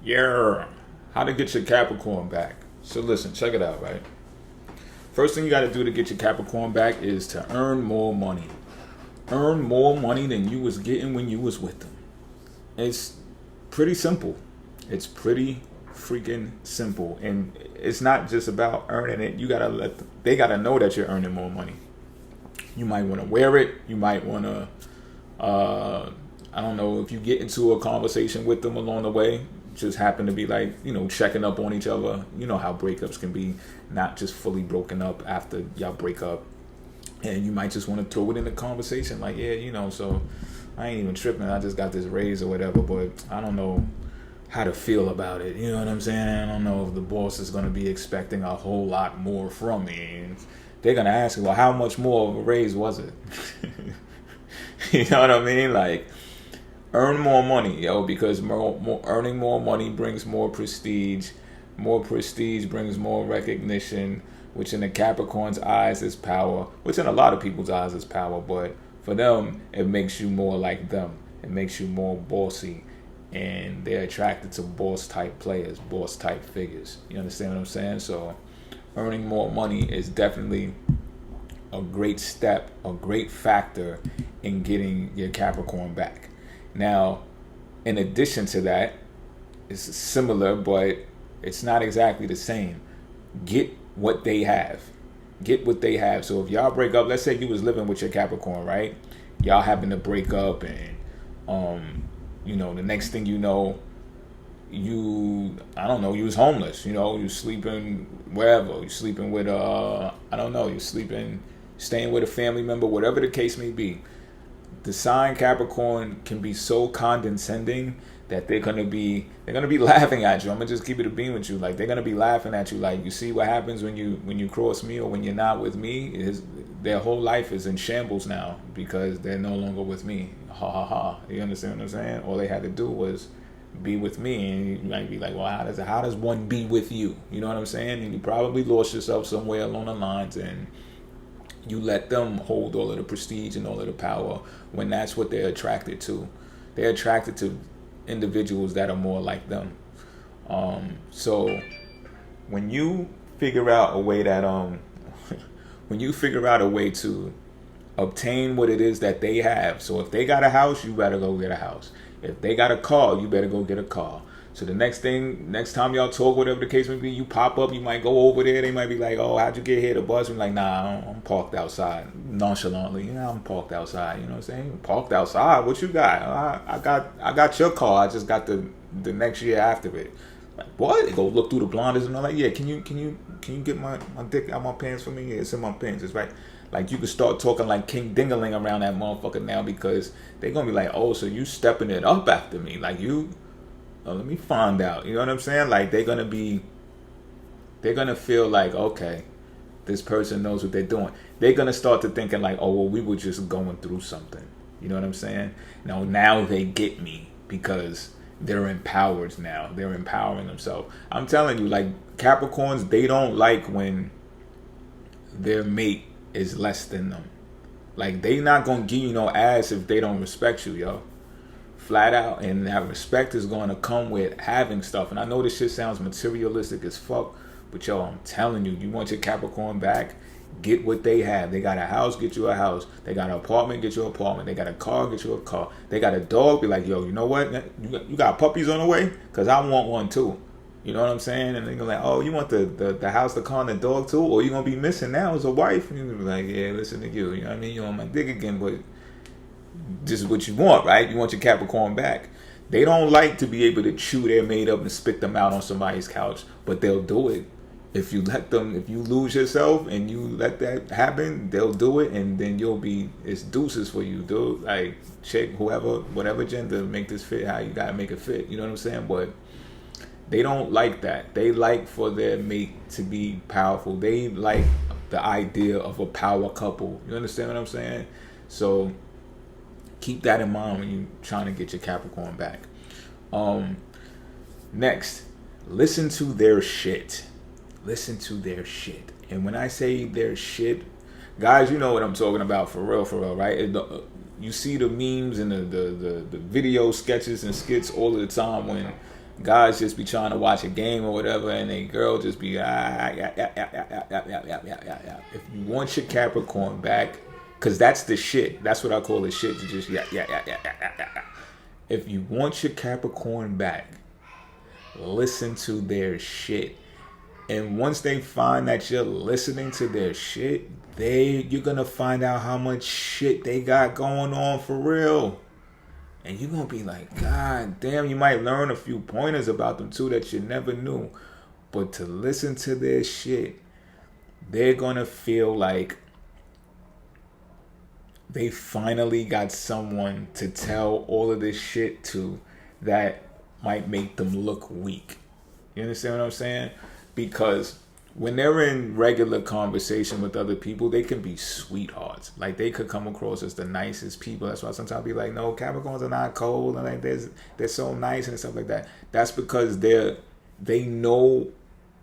Yeah. How to get your Capricorn back. So listen, check it out, right? First thing you got to do to get your Capricorn back is to earn more money. Earn more money than you was getting when you was with them. It's pretty simple. It's pretty freaking simple. And it's not just about earning it. You got to they got to know that you're earning more money. You might want to wear it. You might want to I don't know, if you get into a conversation with them along the way, just happen to be like, checking up on each other. You know how breakups can be, not just fully broken up after y'all break up. And you might just want to throw it in the conversation like, yeah, so I ain't even tripping. I just got this raise or whatever, but I don't know how to feel about it. You know what I'm saying? I don't know if the boss is going to be expecting a whole lot more from me. And they're going to ask you, well, how much more of a raise was it? You know what I mean? Like, earn more money, because earning more money brings more prestige. More prestige brings more recognition, which in the Capricorn's eyes is power, which in a lot of people's eyes is power, but for them, it makes you more like them. It makes you more bossy, and they're attracted to boss-type players, boss-type figures. You understand what I'm saying? So earning more money is definitely a great step, a great factor in getting your Capricorn back. Now, in addition to that, it's similar, but it's not exactly the same. Get what they have. Get what they have. So if y'all break up, let's say you was living with your Capricorn, right? Y'all happen to break up, and the next thing you know, you was homeless. You sleeping wherever. You sleeping with staying with a family member, whatever the case may be. The sign Capricorn can be so condescending that they're gonna be laughing at you. I'm gonna just keep it a beam with you. Like, they're gonna be laughing at you. Like, you see what happens when you cross me or when you're not with me? Their whole life is in shambles now because they're no longer with me. Ha ha ha. You understand what I'm saying? All they had to do was be with me, and you might be like, well, how does one be with you? You know what I'm saying? And you probably lost yourself somewhere along the lines, and you let them hold all of the prestige and all of the power when that's what they're attracted to. They're attracted to individuals that are more like them. So when you figure out a way to obtain what it is that they have. So if they got a house, you better go get a house. If they got a car, you better go get a car. So the next time y'all talk, whatever the case may be, you pop up, you might go over there. They might be like, oh, how'd you get here? The bus. I'm like, nah, I'm parked outside. Nonchalantly, I'm parked outside. You know what I'm saying? Parked outside? What you got? I got your car. I just got the next year after it. Like, what? They go look through the blinders and they're like, yeah, can you get my dick out my pants for me? Yeah, it's in my pants. It's right. Like, you can start talking like King Dingaling around that motherfucker now, because they're going to be like, oh, so you stepping it up after me. Like, let me find out. You know what I'm saying? Like, they're going to feel like, okay, this person knows what they're doing. They're going to start to thinking like, oh, well, we were just going through something. You know what I'm saying? Now they get me because they're empowered now. They're empowering themselves. I'm telling you, like, Capricorns, they don't like when their mate is less than them. Like, they not going to give you no ass if they don't respect you, yo. Flat out. And that respect is going to come with having stuff. And I know this shit sounds materialistic as fuck, but yo, I'm telling you, you want your Capricorn back, get what they have. They got a house, get you a house. They got an apartment, get you an apartment. They got a car, get you a car. They got a dog, be like, yo, you know what? You got puppies on the way? Because I want one too. You know what I'm saying? And they're like, oh, you want the house, the car, and the dog too? Or you going to be missing now as a wife? And you're like, yeah, listen to you. You know what I mean? You're on my dick again, but this is what you want, right? You want your Capricorn back. They don't like to be able to chew their mate up and spit them out on somebody's couch, but they'll do it. If you lose yourself and you let that happen, they'll do it, and then it's deuces for you, dude. Like, check whatever gender, make this fit how you gotta make it fit. You know what I'm saying? But they don't like that. They like for their mate to be powerful. They like the idea of a power couple. You understand what I'm saying? So keep that in mind when you're trying to get your Capricorn back. Next, listen to their shit. Listen to their shit. And when I say their shit, guys, you know what I'm talking about, for real, right? You see the memes and the video sketches and skits all of the time when guys just be trying to watch a game or whatever, and a girl just be If you want your Capricorn back, because that's the shit. That's what I call the shit. To just If you want your Capricorn back, listen to their shit. And once they find that you're listening to their shit, you're gonna find out how much shit they got going on for real. And you're gonna be like, God damn, you might learn a few pointers about them too that you never knew. But to listen to their shit, they're gonna feel like they finally got someone to tell all of this shit to that might make them look weak. You understand what I'm saying? Because when they're in regular conversation with other people, they can be sweethearts. Like, they could come across as the nicest people. That's why sometimes I be like, no, Capricorns are not cold, and like they're so nice and stuff like that. That's because they know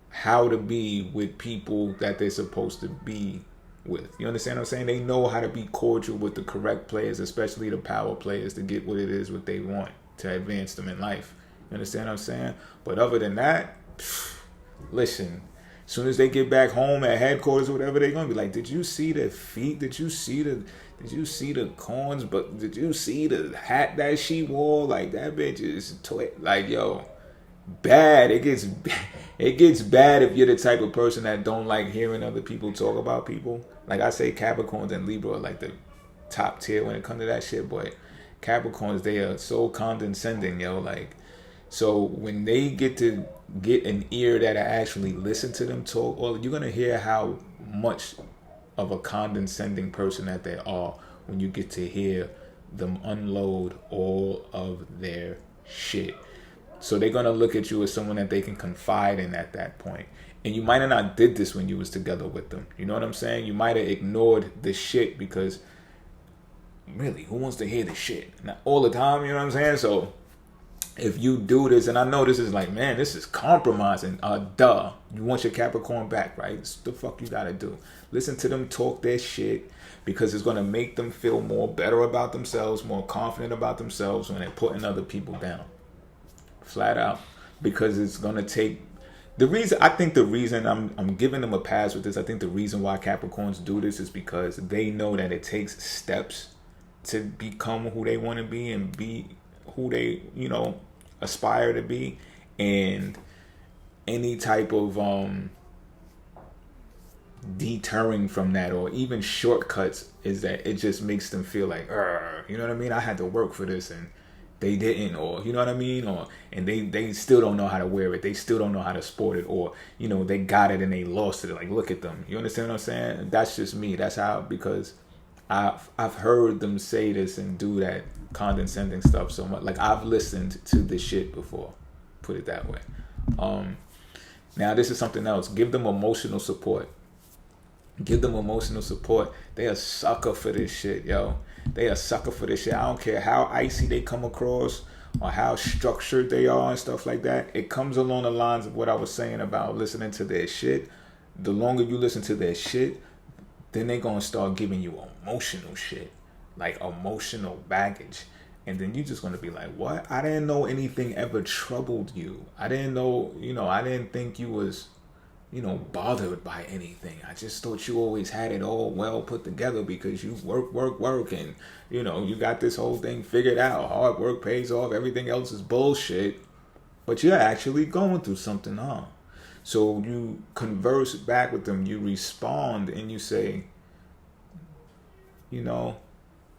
how to be with people that they're supposed to be with. You understand what I'm saying? They know how to be cordial with the correct players, especially the power players, to get what it is what they want to advance them in life. You understand what I'm saying? But other than that, listen, as soon as they get back home at headquarters or whatever, they're gonna be like, did you see the feet? Did you see the corns? But did you see the hat that she wore? Like, that bitch is like, yo, bad. It gets bad if you're the type of person that don't like hearing other people talk about people. Like, I say Capricorns and Libra are like the top tier when it comes to that shit, but Capricorns, they are so condescending, yo. Like, so when they get to get an ear that actually listen to them talk, well, you're gonna hear how much of a condescending person that they are when you get to hear them unload all of their shit. So they're gonna look at you as someone that they can confide in at that point. And you might have not did this when you was together with them. You know what I'm saying? You might have ignored the shit because, really, who wants to hear the shit? Not all the time, you know what I'm saying? So if you do this, and I know this is like, man, this is compromising. You want your Capricorn back, right? It's the fuck you gotta do. Listen to them talk their shit, because it's gonna make them feel more better about themselves, more confident about themselves when they're putting other people down. Flat out. Because it's gonna take the reason I'm giving them a pass with this. I think the reason why Capricorns do this is because they know that it takes steps to become who they want to be and be who they, aspire to be. And any type of deterring from that, or even shortcuts, is that it just makes them feel like, you know what I mean? I had to work for this and they didn't, or you know what I mean? And they still don't know how to wear it. They still don't know how to sport it, or they got it and they lost it. Like, look at them. You understand what I'm saying? That's just me. That's how, because I've heard them say this and do that condescending stuff so much. Like, I've listened to this shit before, put it that way. Now this is something else. Give them emotional support. Give them emotional support. They a sucker for this shit, yo. They a sucker for this shit. I don't care how icy they come across or how structured they are and stuff like that. It comes along the lines of what I was saying about listening to their shit. The longer you listen to their shit, then they gonna start giving you emotional shit, like emotional baggage. And then you just gonna be like, what? I didn't know anything ever troubled you. I didn't know, I didn't think you was, bothered by anything. I just thought you always had it all well put together because you work, and, you got this whole thing figured out. Hard work pays off. Everything else is bullshit. But you're actually going through something, huh? So you converse back with them. You respond and you say,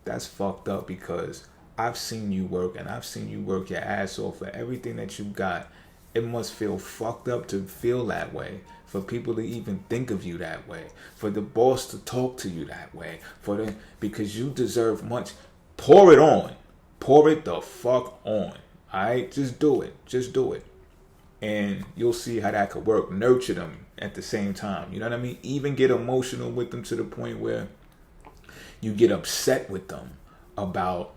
that's fucked up, because I've seen you work, and I've seen you work your ass off for everything that you got. It must feel fucked up to feel that way, for people to even think of you that way, for the boss to talk to you that way, because you deserve much. Pour it on. Pour it the fuck on. Alright? Just do it. And you'll see how that could work. Nurture them at the same time. You know what I mean? Even get emotional with them to the point where you get upset with them about,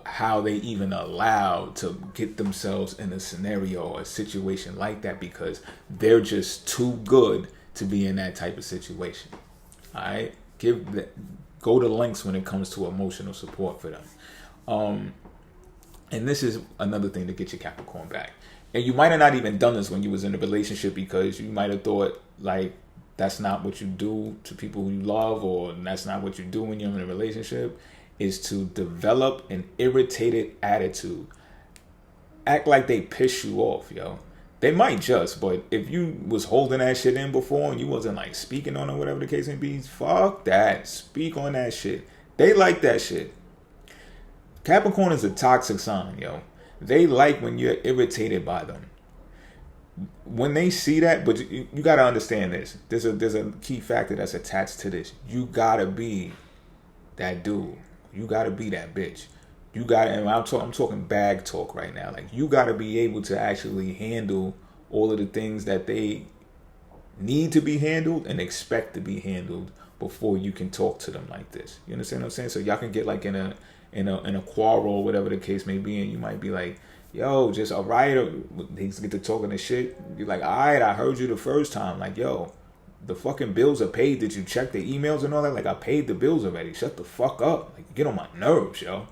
how they even allowed to get themselves in a scenario or a situation like that, because they're just too good to be in that type of situation. All right? Go to lengths when it comes to emotional support for them. And this is another thing to get your Capricorn back. And you might have not even done this when you was in a relationship because you might have thought like that's not what you do to people you love, or that's not what you do when you're in a relationship, is to develop an irritated attitude. Act like they piss you off, yo. They might just, but if you was holding that shit in before and you wasn't like speaking on it, whatever the case may be, fuck that. Speak on that shit. They like that shit. Capricorn is a toxic sign, yo. They like when you're irritated by them. When they see that, but you gotta understand this. There's a key factor that's attached to this. You gotta be that dude. You gotta be that bitch. You gotta, and I'm talking bag talk right now. Like, you gotta be able to actually handle all of the things that they need to be handled and expect to be handled before you can talk to them like this. You understand what I'm saying? So y'all can get like in a quarrel or whatever the case may be, and you might be like, yo, just all right. They get to talking this shit. You're like, all right, I heard you the first time. Like, yo, the fucking bills are paid. Did you check the emails and all that? Like, I paid the bills already. Shut the fuck up. Like, you get on my nerves, yo.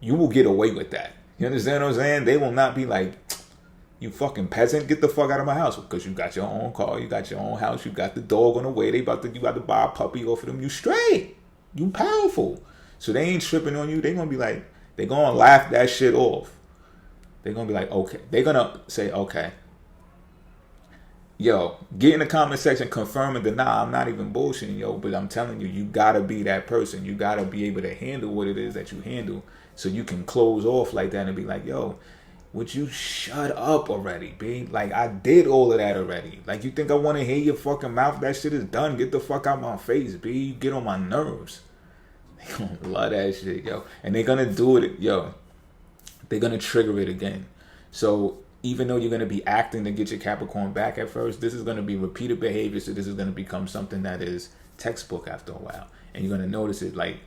You will get away with that. You understand what I'm saying? They will not be like, you fucking peasant, get the fuck out of my house, because you got your own car, you got your own house, you got the dog on the way, you about to buy a puppy off of them. You straight. You powerful. So they ain't tripping on you. They gonna be like, they gonna laugh that shit off. They're gonna be like, okay. They're gonna say, okay. Yo, get in the comment section confirming that, nah, I'm not even bullshitting, yo, but I'm telling you, you gotta be that person. You gotta be able to handle what it is that you handle, so you can close off like that and be like, yo, would you shut up already, B? Like, I did all of that already. Like, you think I want to hear your fucking mouth? That shit is done. Get the fuck out my face, B. You get on my nerves. They gonna love that shit, yo. And they're gonna do it, yo. They're gonna trigger it again. So even though you're gonna be acting to get your Capricorn back at first, this is gonna be repeated behavior. So this is gonna become something that is textbook after a while, and you're gonna notice it. Like,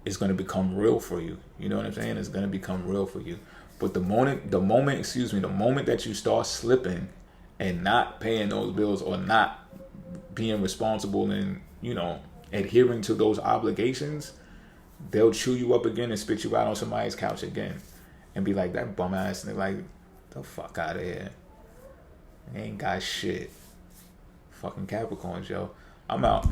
it's gonna become real for you. You know what I'm saying? It's gonna become real for you. But the moment that you start slipping and not paying those bills, or not being responsible and, you know, adhering to those obligations, they'll chew you up again and spit you out on somebody's couch again and be like, that bum ass nigga, like, the fuck out of here. They ain't got shit. Fucking Capricorns, yo. I'm out.